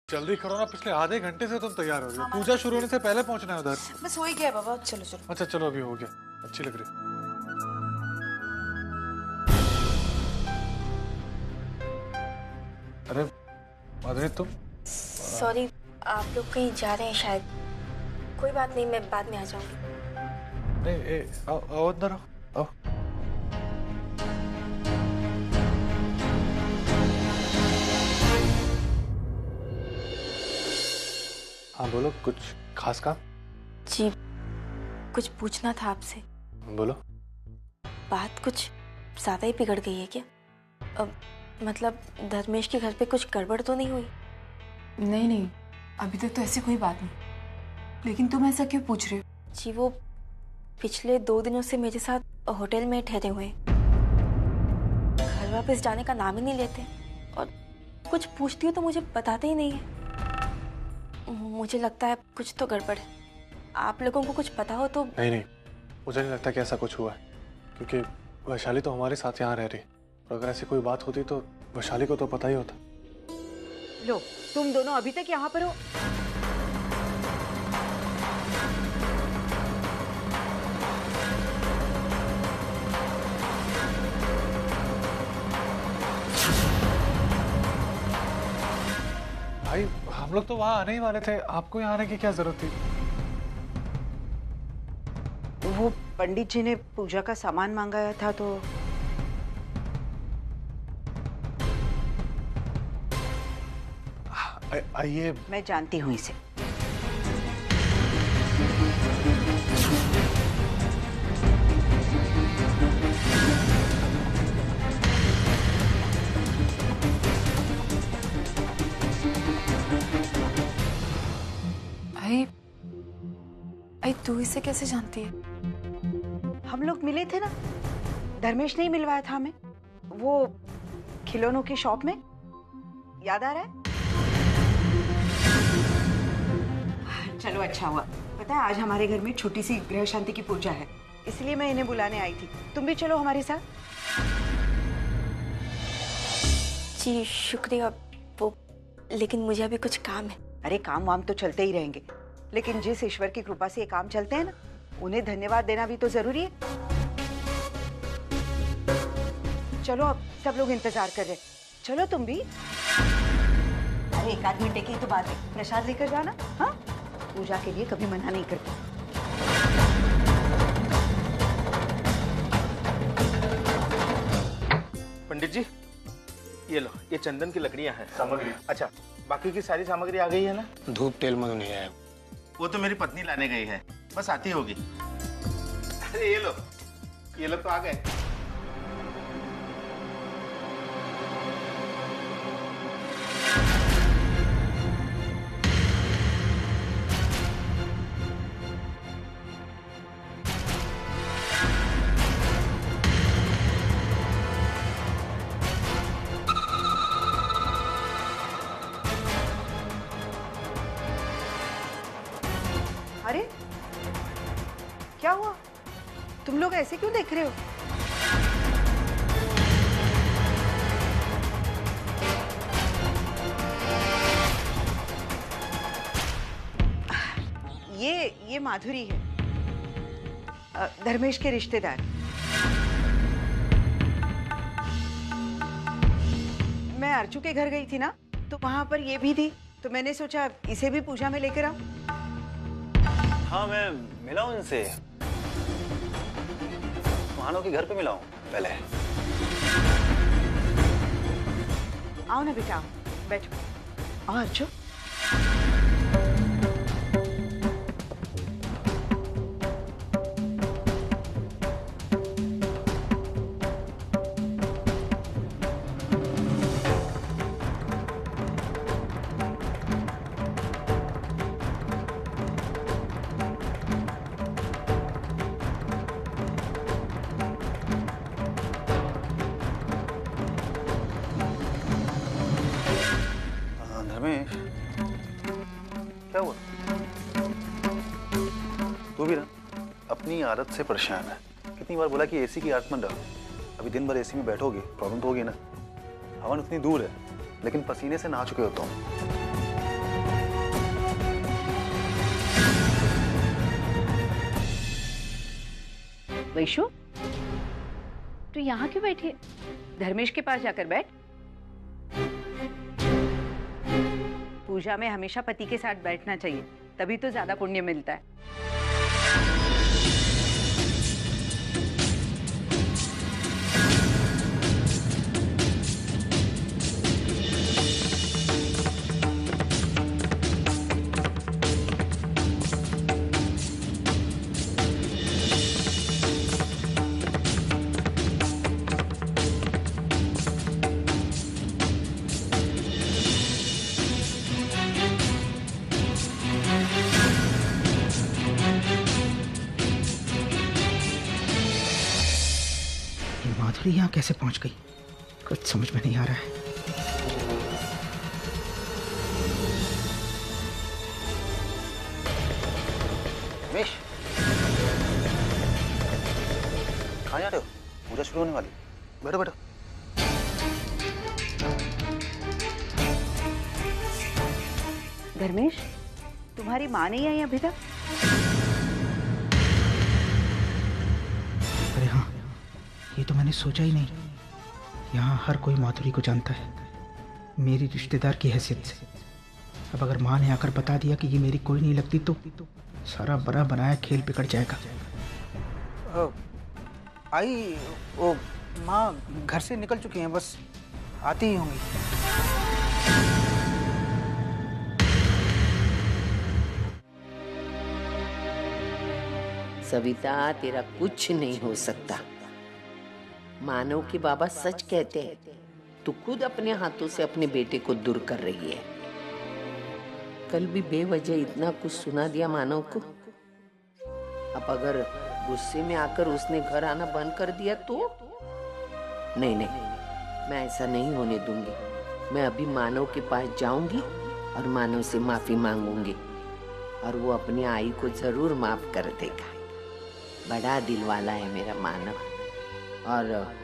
जल्दी करो ना, पिछले आधे घंटे से तुम तैयार हो रही हो। पूजा शुरू होने से पहले पहुंचना है उधर। बस हो ही गया बाबा, चलो चलो। अच्छा चलो, अभी हो गया। अच्छी लग रही है। अरे माधुरी तुम। सॉरी, आप लोग कहीं जा रहे हैं शायद। कोई बात नहीं, मैं बाद में आ जाऊंगी। नहीं, आओ आओ अंदर आओ। आओ। हाँ बोलो, कुछ खास काम? जी, कुछ पूछना था आपसे। बोलो। बात कुछ ज्यादा ही बिगड़ गई है क्या? अब मतलब धर्मेश के घर पे कुछ गड़बड़ तो नहीं हुई? नहीं नहीं, अभी तक तो ऐसी कोई बात नहीं। लेकिन तुम ऐसा क्यों पूछ रहे हो? जी, वो पिछले 2 दिनों से मेरे साथ होटल में ठहरे हुए हैं। घर वापस जाने का नाम ही नहीं लेते और कुछ पूछती हो तो मुझे बताते ही नहीं है। मुझे लगता है कुछ तो गड़बड़ है। आप लोगों को कुछ पता हो तो। नहीं, मुझे नहीं लगता कि ऐसा कुछ हुआ है, क्योंकि वैशाली तो हमारे साथ यहाँ रह रही। और अगर ऐसी कोई बात होती तो वैशाली को तो पता ही होता। लो, तुम दोनों अभी तक यहाँ पर हो? भाई हम लोग तो वहाँ आने ही वाले थे, आपको यहाँ आने की क्या जरूरत थी? वो पंडित जी ने पूजा का सामान मांगा था तो। आइए। मैं जानती हूँ इसे। आई तू इसे कैसे जानती है? हम लोग मिले थे ना, धर्मेश नहीं मिलवाया था हमें, वो खिलौनों की शॉप में। याद आ रहा है? चलो अच्छा हुआ, पता है आज हमारे घर में छोटी सी ग्रह शांति की पूजा है, इसलिए मैं इन्हें बुलाने आई थी। तुम भी चलो हमारे साथ। जी शुक्रिया, वो लेकिन मुझे अभी कुछ काम है। अरे काम वाम तो चलते ही रहेंगे, लेकिन जिस ईश्वर की कृपा से ये काम चलते हैं ना, उन्हें धन्यवाद देना भी तो जरूरी है। चलो अब सब लोग इंतजार कर रहे हैं, चलो तुम भी। अरे 1 आध घंटे की तो बात है, प्रसाद लेकर जाना। हाँ, पूजा के लिए कभी मना नहीं करती। पंडित जी, ये लो, ये चंदन की लकड़ियां हैं सामग्री। अच्छा, बाकी की सारी सामग्री आ गई है ना? धूप तेल मधु नहीं आया। वो तो मेरी पत्नी लाने गई है, बस आती होगी। अरे ये लो तो आ गए। अरे क्या हुआ? तुम लोग ऐसे क्यों देख रहे हो? ये माधुरी है, धर्मेश के रिश्तेदार। मैं अर्चू के घर गई थी ना, तो वहां पर ये भी थी, तो मैंने सोचा इसे भी पूजा में लेकर आऊं। हाँ मैं मिला हूँ इनसे, सुहानो के घर पे मिला हूँ पहले। आओ ना बेटा, बैठो। आओ अर्चू। धर्मेश, क्या हुआ? तू भी ना अपनी आदत से परेशान है। कितनी बार बोला कि एसी की आदत मत डालो। अभी दिन भर एसी में बैठोगे, प्रॉब्लम तो होगी ना। हवन उतनी दूर है, लेकिन पसीने से नहा चुके हो तुम। वैशु, तू यहाँ क्यों बैठी है? धर्मेश के पास जाकर बैठ। पूजा में हमेशा पति के साथ बैठना चाहिए, तभी तो ज्यादा पुण्य मिलता है। माधुरी यहाँ कैसे पहुंच गई, कुछ समझ में नहीं आ रहा है। रमेश, कहाँ जा रहे हो? पूजा शुरू होने वाली, बैठो बैठो। धर्मेश, तुम्हारी माँ नहीं आई अभी तक? अरे हाँ, ये तो मैंने सोचा ही नहीं। यहाँ हर कोई माधुरी को जानता है, मेरी रिश्तेदार की हैसियत से। अब अगर माँ ने आकर बता दिया कि ये मेरी कोई नहीं लगती तो सारा बड़ा बनाया खेल बिगड़ जाएगा। आई, वो माँ घर से निकल चुकी हैं, बस आती ही होंगी। सविता, तेरा कुछ नहीं हो सकता। मानव के बाबा सच कहते हैं, तू खुद अपने हाथों से अपने बेटे को दूर कर रही है। कल भी बेवजह इतना कुछ सुना दिया मानव को। अब अगर गुस्से में आकर उसने घर आना बंद कर दिया तो? नहीं नहीं, मैं ऐसा नहीं होने दूंगी। मैं अभी मानव के पास जाऊंगी और मानव से माफी मांगूंगी और वो अपनी आई को जरूर माफ कर देगा। बड़ा दिल वाला है मेरा मानव, और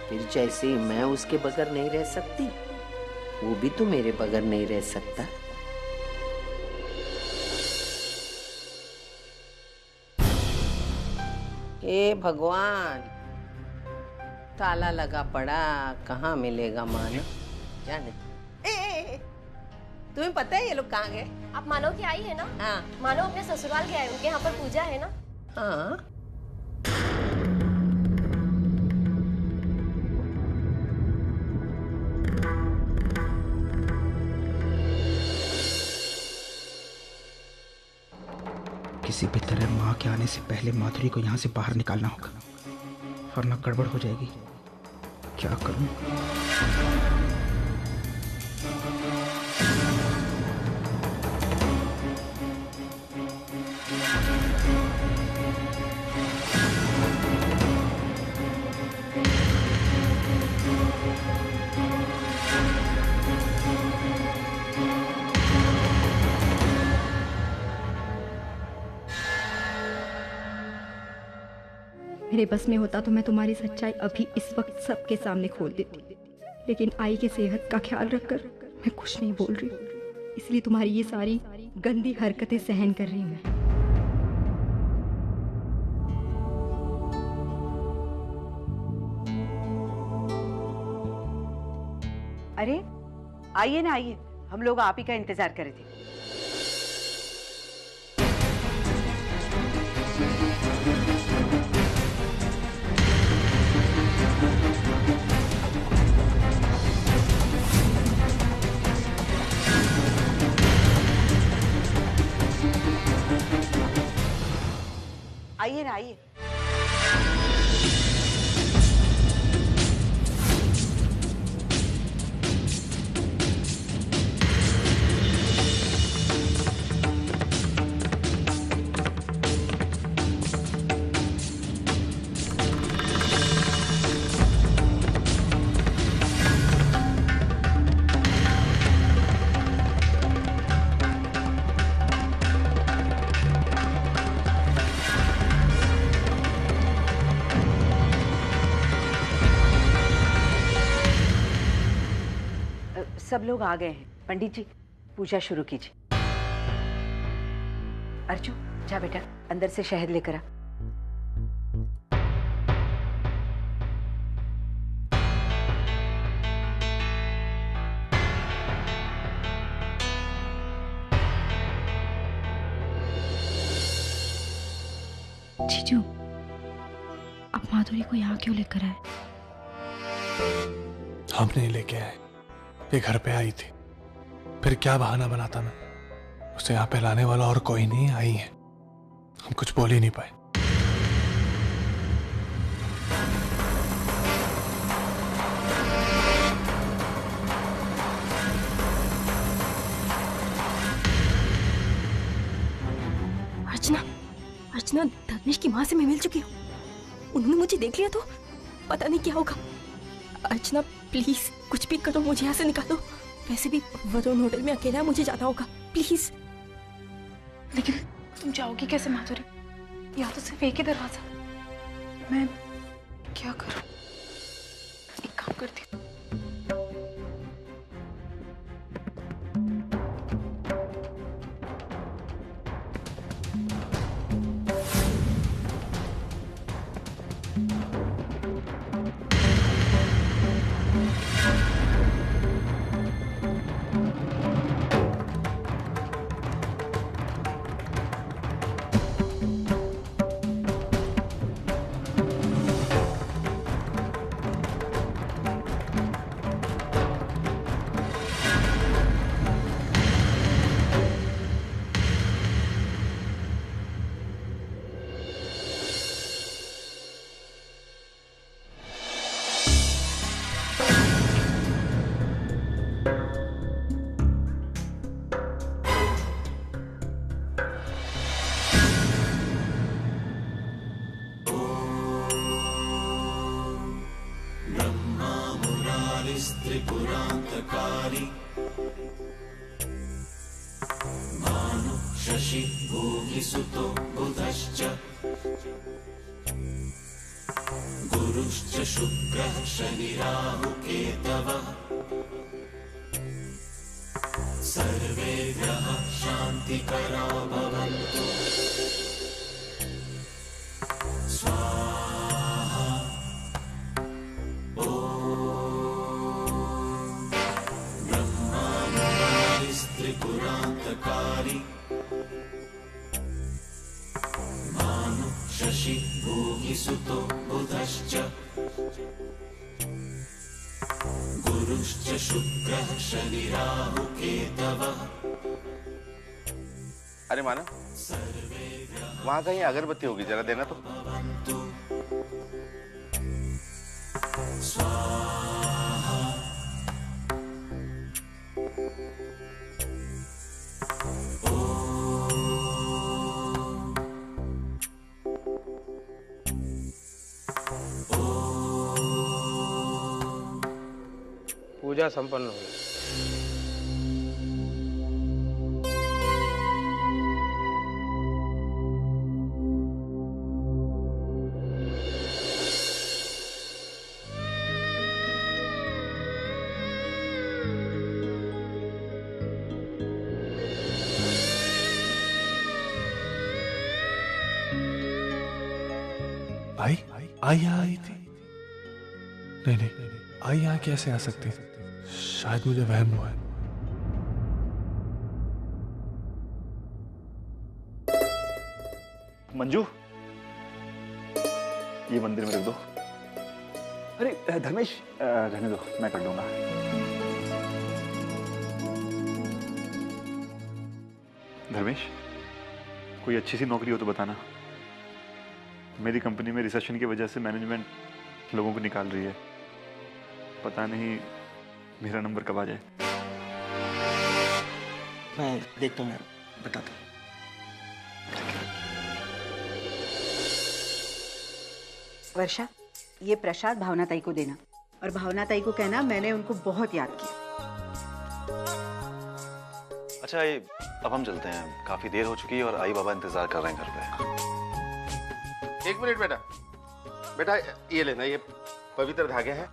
फिर जैसे ही मैं उसके बगैर नहीं रह सकती, वो भी तो मेरे बगैर नहीं रह सकता। हे भगवान, ताला लगा पड़ा, कहाँ मिलेगा मानव? जाने। तुम्हें पता है ये लोग कहाँ गए? आप मानव की आई है ना? हाँ। मानव अपने ससुराल गए, उनके यहाँ पर पूजा है ना? हाँ। किसी भी तरह माँ के आने से पहले माधुरी को यहाँ से बाहर निकालना होगा, वरना गड़बड़ हो जाएगी। क्या करूं? मेरे बस में होता तो मैं तुम्हारी सच्चाई अभी इस वक्त सबके सामने खोल देती, लेकिन आई के सेहत का ख्याल रखकर मैं कुछ नहीं बोल रही, इसलिए तुम्हारी ये सारी गंदी हरकतें सहन कर रही हूं मैं। अरे आइए ना, आइए, हम लोग आप ही का इंतजार कर रहे थे। आइए ना, आइए। सब लोग आ गए हैं। पंडित जी, पूजा शुरू कीजिए। अर्जु, जा बेटा, अंदर से शहद लेकर आ। जीजू, आप माधुरी को यहाँ क्यों लेकर आए? हम नहीं लेके आए, ये घर पे आई थी। फिर क्या बहाना बनाता मैं? उसे यहाँ पे लाने वाला और कोई नहीं, आई है। हम कुछ बोल ही नहीं पाए। अर्चना, धर्मेश की माँ से मैं मिल चुकी हूँ। उन्होंने मुझे देख लिया तो पता नहीं क्या होगा। अर्चना प्लीज कुछ भी करो, मुझे यहाँ से निकालो। वैसे भी वरुण होटल में अकेला है, मुझे जाना होगा, प्लीज। लेकिन तुम जाओगी कैसे माधुरी? यहाँ तो सिर्फ एक ही दरवाजा। मैं क्या करूँ? एक काम करती हूँ। त्रिपुरान्तकारी मानु शशि भूमिसुतो बुधश्च गुरुश्च शुक्रः शनिराहुकेतवः सर्वे ग्रहाः शान्तिकरा भवन्तु। स्वाहा। त्रिपुरान्तकारी मानु शशि भूमिसुतो बुधश्च गुरुश्च शुक्रः शनिराहुकेतवः। अरे मानव, वहां कहीं अगरबत्ती होगी, जरा देना तो। स्वाहा। पूजा संपन्न हुई। आई यहाँ आई थी? नहीं, आई यहाँ कैसे आ सकती? शायद मुझे वहम हुआ है। मंजू, ये मंदिर में रख दो। अरे धर्मेश, रहने दो, मैं कर दूंगा। धर्मेश, कोई अच्छी सी नौकरी हो तो बताना। मेरी कंपनी में रिसेशन की वजह से मैनेजमेंट लोगों को निकाल रही है। पता नहीं मेरा नंबर कब आ जाए। मैं देखता हूँ, बताता हूँ। वर्षा, ये प्रसाद भावना ताई को देना और भावना ताई को कहना मैंने उनको बहुत याद किया। अच्छा, ये अब हम चलते हैं, काफी देर हो चुकी है और आई बाबा इंतजार कर रहे हैं घर पे। एक मिनट बेटा, बेटा ये लेना, ये पवित्र धागे हैं।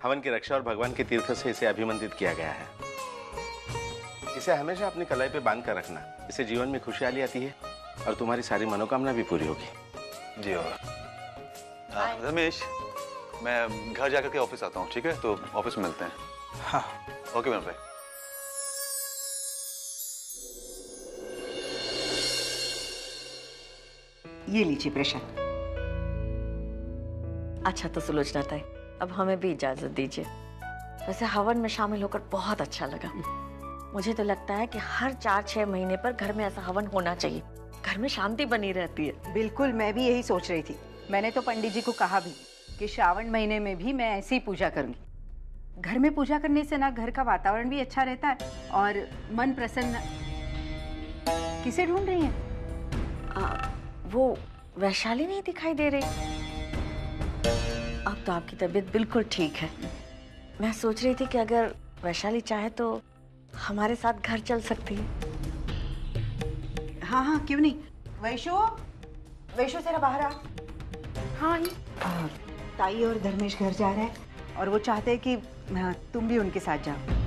हवन की रक्षा और भगवान के तीर्थ से इसे अभिमंत्रित किया गया है। इसे हमेशा अपनी कलाई पे बांध कर रखना। इससे जीवन में खुशहाली आती है और तुम्हारी सारी मनोकामना भी पूरी होगी। जी बाबा। रमेश, मैं घर जाकर के ऑफिस आता हूँ, ठीक है? तो ऑफिस में मिलते हैं। हाँ, ओके मेरे भाई। ये लीजिए प्रसाद। अच्छा तो सुलोचना ताई, अब हमें भी इजाजत दीजिए। वैसे हवन में शामिल होकर बहुत अच्छा लगा। मुझे तो लगता है कि हर 4-6 महीने पर घर में ऐसा हवन होना चाहिए, घर में शांति बनी रहती है। बिल्कुल, मैं भी यही सोच रही थी। मैंने तो पंडित जी को कहा भी कि श्रावण महीने में भी मैं ऐसी ही पूजा करूंगी। घर में पूजा करने से ना घर का वातावरण भी अच्छा रहता है और मन प्रसन्न। किसे ढूंढ रही हैं? वो वैशाली नहीं दिखाई दे रही। अब तो आपकी तबीयत बिल्कुल ठीक है। मैं सोच रही थी कि अगर वैशाली चाहे तो हमारे साथ घर चल सकती है। हाँ हाँ, क्यों नहीं। वैशु, वैशु जरा बाहर आ। हाँ ही। ताई और धर्मेश घर जा रहे हैं और वो चाहते हैं कि तुम भी उनके साथ जाओ।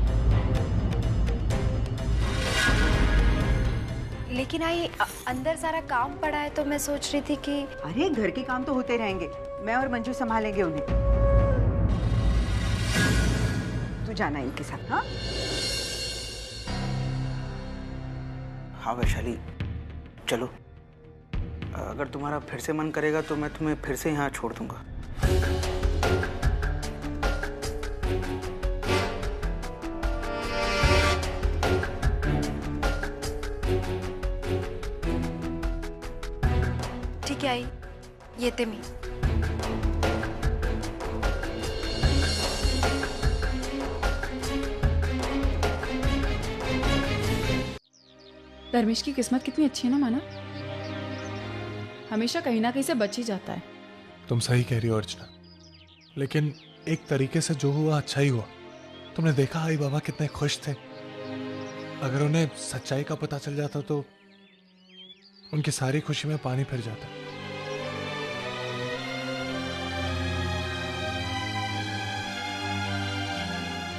लेकिन आई अंदर सारा काम पड़ा है तो मैं सोच रही थी कि अरे घर के काम तो होते रहेंगे, मैं और मंजू संभालेंगे उन्हें। तू जाना इनके साथ। हाँ हाँ वैशाली, चलो। अगर तुम्हारा फिर से मन करेगा तो मैं तुम्हें फिर से यहाँ छोड़ दूंगा। ठीक है आई, ये तेमी। धर्मेश की किस्मत कितनी अच्छी है ना माना, हमेशा कहीं ना कहीं से बच ही जाता है। तुम सही कह रही हो अर्चना, लेकिन एक तरीके से जो हुआ अच्छा ही हुआ। तुमने देखा आई बाबा कितने खुश थे। अगर उन्हें सच्चाई का पता चल जाता तो उनकी सारी खुशी में पानी फिर जाता।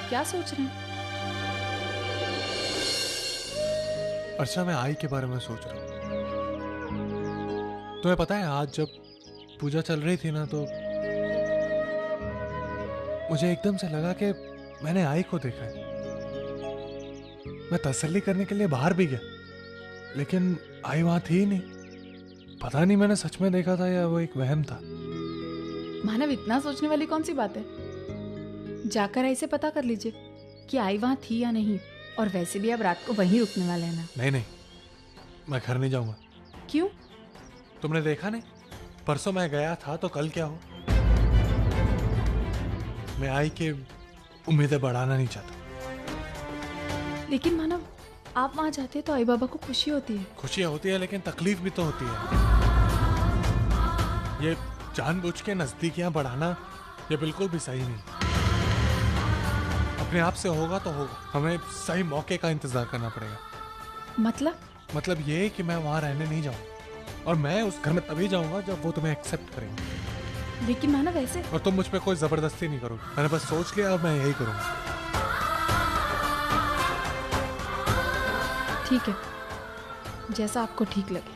क्या सोच रहे हैं? अर्चना, मैं आई के बारे में सोच रहा हूँ। तुम्हें पता है आज जब पूजा चल रही थी ना, तो मुझे एकदम से लगा कि मैंने आई को देखा है। मैं तसल्ली करने के लिए बाहर भी गया, लेकिन आई वहां थी ही नहीं। पता नहीं मैंने सच में देखा था या वो एक वहम था। मानव, इतना सोचने वाली कौन सी बात है? जाकर आई से पता कर लीजिए कि आई वहां थी या नहीं। और वैसे भी अब रात को वहीं रुकने वाले हैं ना। नहीं नहीं, मैं घर नहीं जाऊंगा। क्यों? तुमने देखा नहीं, परसों मैं गया था तो कल क्या हो। मैं आई के उम्मीदें बढ़ाना नहीं चाहता। लेकिन मानव, आप वहां जाते तो आई बाबा को खुशी होती है। खुशियां होती है, लेकिन तकलीफ भी तो होती है। ये जानबूझ के नजदीकियां बढ़ाना ये बिल्कुल भी सही नहीं। अपने आप से होगा तो होगा, हमें सही मौके का इंतजार करना पड़ेगा। मतलब ये कि मैं वहां रहने नहीं जाऊंगा, और मैं उस घर में तभी जाऊंगा जब वो तुम्हें एक्सेप्ट करेंगे। लेकिन मानव ऐसे, और तुम मुझ पे कोई जबरदस्ती नहीं करोगे। मैंने बस सोच लिया, अब मैं यही करूंगा। ठीक है, जैसा आपको ठीक लगे।